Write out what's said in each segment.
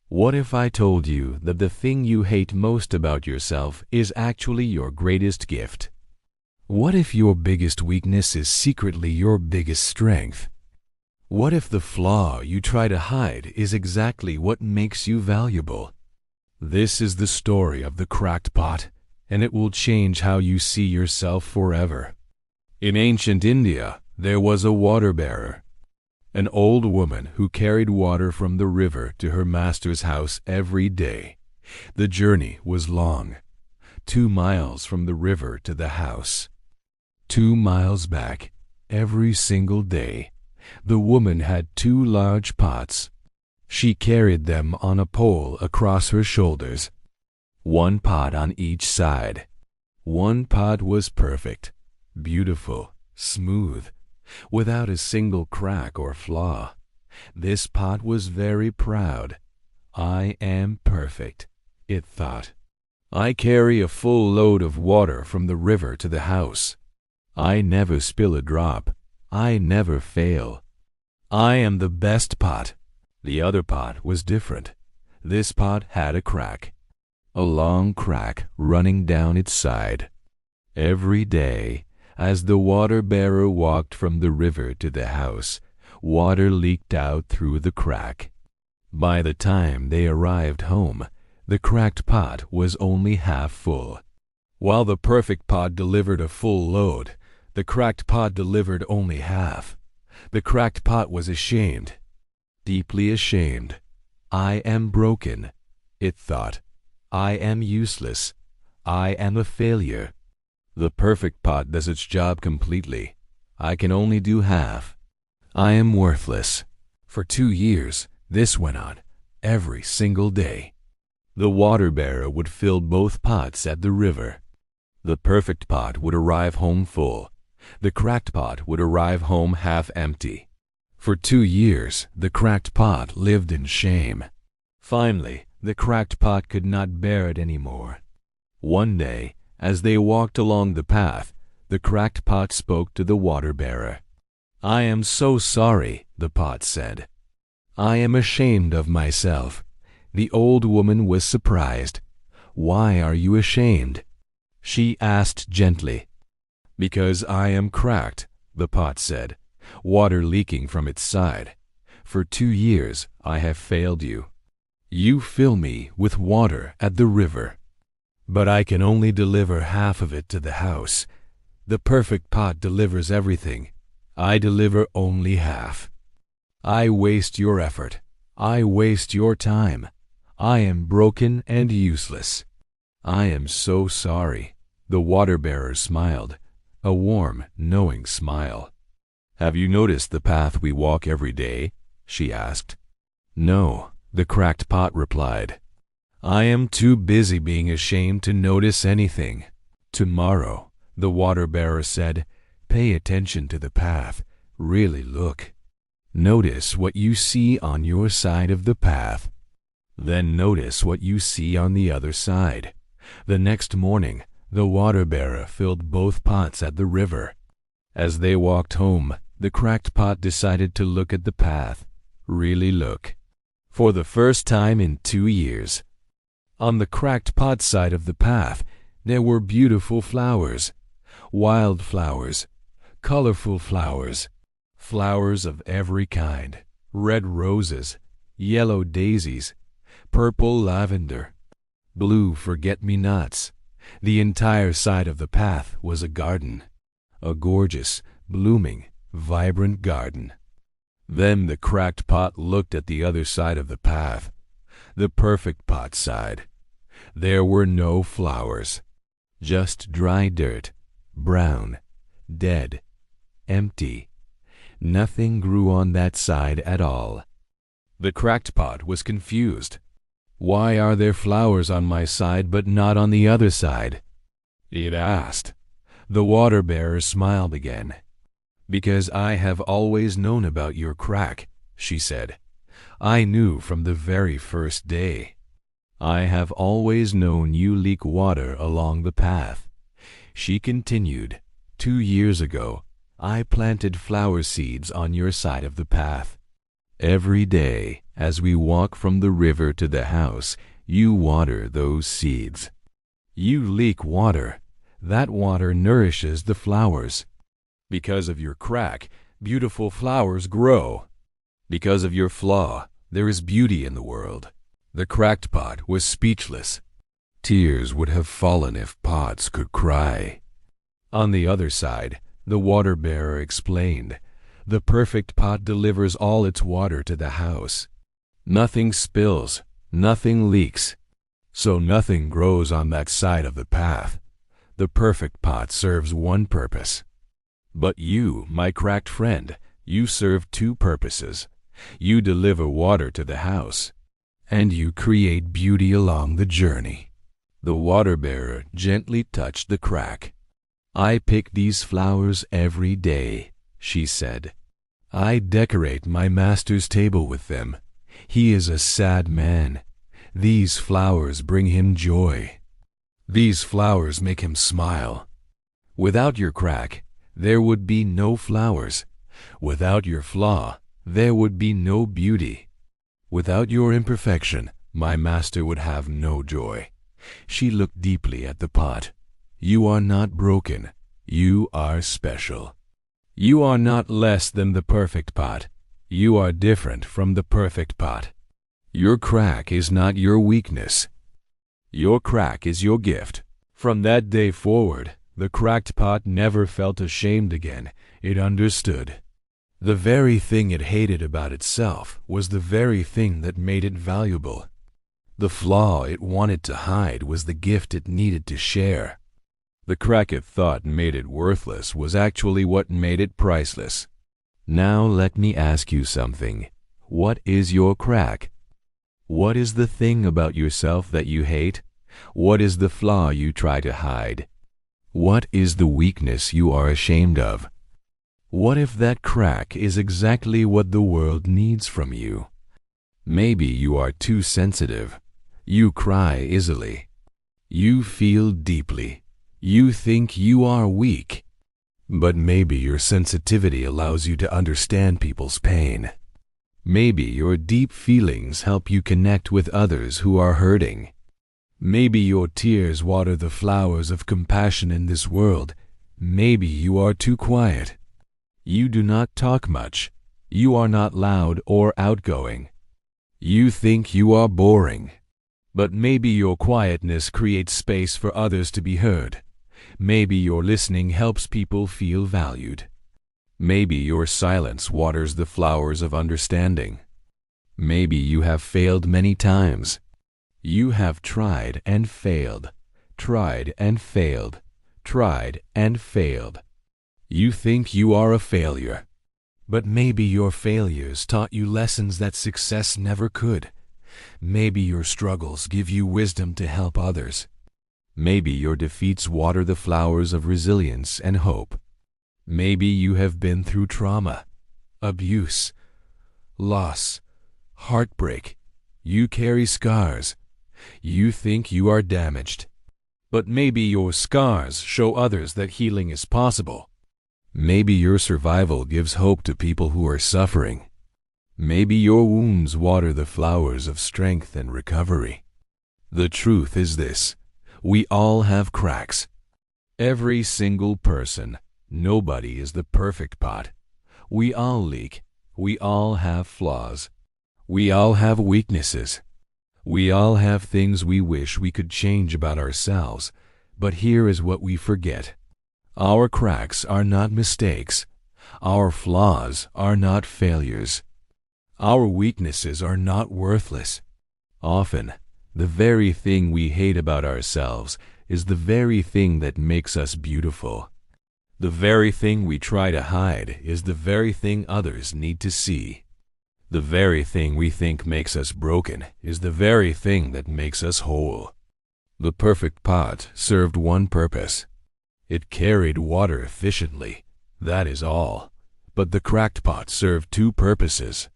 What if I told you that the thing you hate most about yourself is actually your greatest gift? What if your biggest weakness is secretly your biggest strength? What if the flaw you try to hide is exactly what makes you valuable? This is the story of the cracked pot, and it will change how you see yourself forever. In ancient India, there was a water bearer, an old woman who carried water from the river to her master's house every day. The journey was long, 2 miles from the river to the house, 2 miles back every single day. The woman had 2 large pots. She carried them on a pole across her shoulders, 1 pot on each side. 1 pot was perfect, beautiful, smooth, without a single crack or flaw. This pot was very proud. I am perfect, it thought. I carry a full load of water from the river to the house. I never spill a drop. I never fail. I am the best pot. The other pot was different. This pot had a crack, a long crack running down its side. Every day, as the water bearer walked from the river to the house, water leaked out through the crack. By the time they arrived home, the cracked pot was only half full. While the perfect pot delivered a full load, the cracked pot delivered only half. The cracked pot was ashamed, deeply ashamed. I am broken, it thought. I am useless. I am a failure. The perfect pot does its job completely. I can only do half. I am worthless. For 2 years, this went on, every single day. The water bearer would fill both pots at the river. The perfect pot would arrive home full. The cracked pot would arrive home half empty. For 2 years, the cracked pot lived in shame. Finally, the cracked pot could not bear it anymore. One day, as they walked along the path, the cracked pot spoke to the water bearer. I am so sorry, the pot said. I am ashamed of myself. The old woman was surprised. Why are you ashamed? She asked gently. Because I am cracked, the pot said, water leaking from its side. For 2 years I have failed you. You fill me with water at the river, but I can only deliver half of it to the house. The perfect pot delivers everything. I deliver only half. I waste your effort. I waste your time. I am broken and useless. I am so sorry. The water bearer smiled, a warm, knowing smile. Have you noticed the path we walk every day? She asked. No, the cracked pot replied. I am too busy being ashamed to notice anything. Tomorrow, the water bearer said, pay attention to the path. Really look. Notice what you see on your side of the path. Then notice what you see on the other side. The next morning, the water bearer filled both pots at the river. As they walked home, the cracked pot decided to look at the path. Really look. For the first time in 2 years. On the cracked pot side of the path, there were beautiful flowers, wild flowers, colorful flowers, flowers of every kind, red roses, yellow daisies, purple lavender, blue forget-me-nots. The entire side of the path was a garden, a gorgeous, blooming, vibrant garden. Then the cracked pot looked at the other side of the path, the perfect pot side. There were no flowers, just dry dirt, brown, dead, empty. Nothing grew on that side at all. The cracked pot was confused. Why are there flowers on my side but not on the other side? It asked. The water bearer smiled again. Because I have always known about your crack, she said. I knew from the very first day. I have always known you leak water along the path. She continued. 2 years ago, I planted flower seeds on your side of the path. Every day, As we walk from the river to the house, you water those seeds. You leak water. That water nourishes the flowers. Because of your crack, beautiful flowers grow. Because of your flaw, there is beauty in the world. The cracked pot was speechless. Tears would have fallen if pots could cry. On the other side, the water bearer explained, the perfect pot delivers all its water to the house. Nothing spills, nothing leaks, so nothing grows on that side of the path. The perfect pot serves one purpose. But you, my cracked friend, you serve two purposes. You deliver water to the house, and you create beauty along the journey. The water bearer gently touched the crack. I pick these flowers every day, she said. I decorate my master's table with them. He is a sad man. These flowers bring him joy. These flowers make him smile. Without your crack, there would be no flowers. Without your flaw, there would be no beauty. Without your imperfection, my master would have no joy. She looked deeply at the pot. You are not broken. You are special. You are not less than the perfect pot. You are different from the perfect pot. Your crack is not your weakness. Your crack is your gift. From that day forward, the cracked pot never felt ashamed again. It understood. The very thing it hated about itself was the very thing that made it valuable. The flaw it wanted to hide was the gift it needed to share. The crack it thought made it worthless was actually what made it priceless. Now let me ask you something. What is your crack? What is the thing about yourself that you hate? What is the flaw you try to hide? What is the weakness you are ashamed of? What if that crack is exactly what the world needs from you? Maybe you are too sensitive. You cry easily. You feel deeply. You think you are weak. But maybe your sensitivity allows you to understand people's pain. Maybe your deep feelings help you connect with others who are hurting. Maybe your tears water the flowers of compassion in this world. Maybe you are too quiet. You do not talk much. You are not loud or outgoing. You think you are boring. But maybe your quietness creates space for others to be heard. Maybe your listening helps people feel valued. Maybe your silence waters the flowers of understanding. Maybe you have failed many times. You have tried and failed, tried and failed, tried and failed. You think you are a failure. But maybe your failures taught you lessons that success never could. Maybe your struggles give you wisdom to help others. Maybe your defeats water the flowers of resilience and hope. Maybe you have been through trauma, abuse, loss, heartbreak. You carry scars. You think you are damaged. But maybe your scars show others that healing is possible. Maybe your survival gives hope to people who are suffering. Maybe your wounds water the flowers of strength and recovery. The truth is this. We all have cracks. Every single person. Nobody is the perfect pot. We all leak. We all have flaws. We all have weaknesses. We all have things we wish we could change about ourselves. But here is what we forget. Our cracks are not mistakes. Our flaws are not failures. Our weaknesses are not worthless. Often, the very thing we hate about ourselves is the very thing that makes us beautiful. The very thing we try to hide is the very thing others need to see. The very thing we think makes us broken is the very thing that makes us whole. The perfect pot served one purpose. It carried water efficiently, that is all. But the cracked pot served two purposes.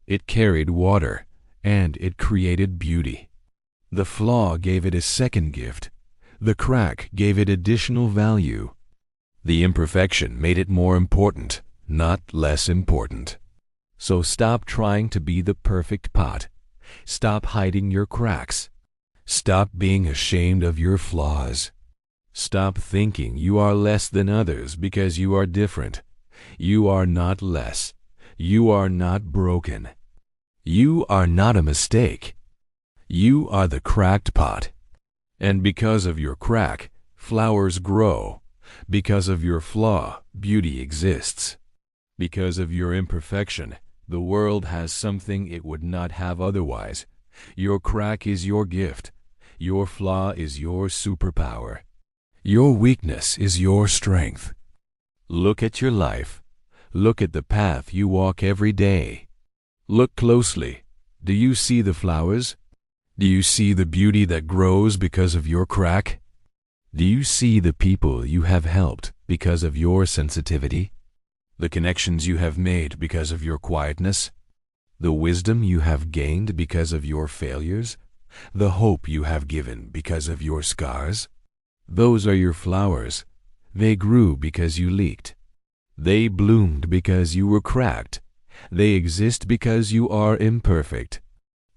It carried water, and it created beauty. The flaw gave it a second gift. The crack gave it additional value. The imperfection made it more important, not less important. So stop trying to be the perfect pot. Stop hiding your cracks. Stop being ashamed of your flaws. Stop thinking you are less than others because you are different. You are not less. You are not broken. You are not a mistake. You are the cracked pot. And because of your crack, flowers grow. Because of your flaw, beauty exists. Because of your imperfection, the world has something it would not have otherwise. Your crack is your gift. Your flaw is your superpower. Your weakness is your strength. Look at your life. Look at the path you walk every day. Look closely. Do you see the flowers? Do you see the beauty that grows because of your crack? Do you see the people you have helped because of your sensitivity? The connections you have made because of your quietness? The wisdom you have gained because of your failures? The hope you have given because of your scars? Those are your flowers. They grew because you leaked. They bloomed because you were cracked. They exist because you are imperfect.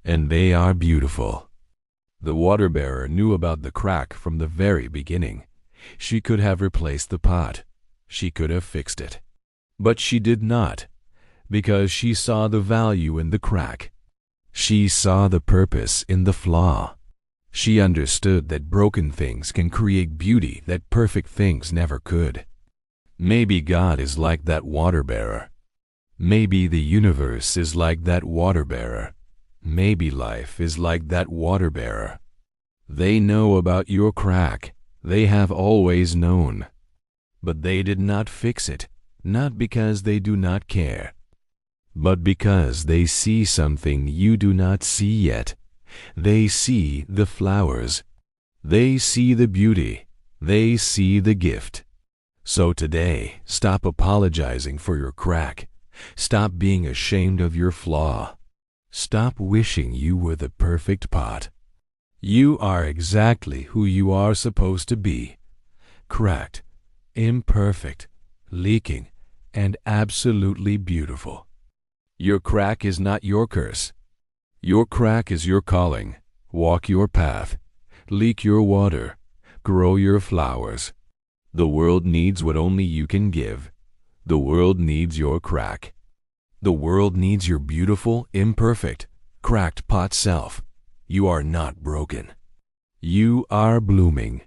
And they are beautiful. The water bearer knew about the crack from the very beginning. She could have replaced the pot. She could have fixed it. But she did not, because she saw the value in the crack. She saw the purpose in the flaw. She understood that broken things can create beauty that perfect things never could. Maybe God is like that water bearer. Maybe the universe is like that water bearer. Maybe life is like that water bearer. They know about your crack. They have always known. But they did not fix it, not because they do not care, but because they see something you do not see yet. They see the flowers. They see the beauty. They see the gift. So today, stop apologizing for your crack. Stop being ashamed of your flaw. Stop wishing you were the perfect pot. You are exactly who you are supposed to be. Cracked, imperfect, leaking, and absolutely beautiful. Your crack is not your curse. Your crack is your calling. Walk your path. Leak your water. Grow your flowers. The world needs what only you can give. The world needs your crack. The world needs your beautiful, imperfect, cracked pot self. You are not broken. You are blooming.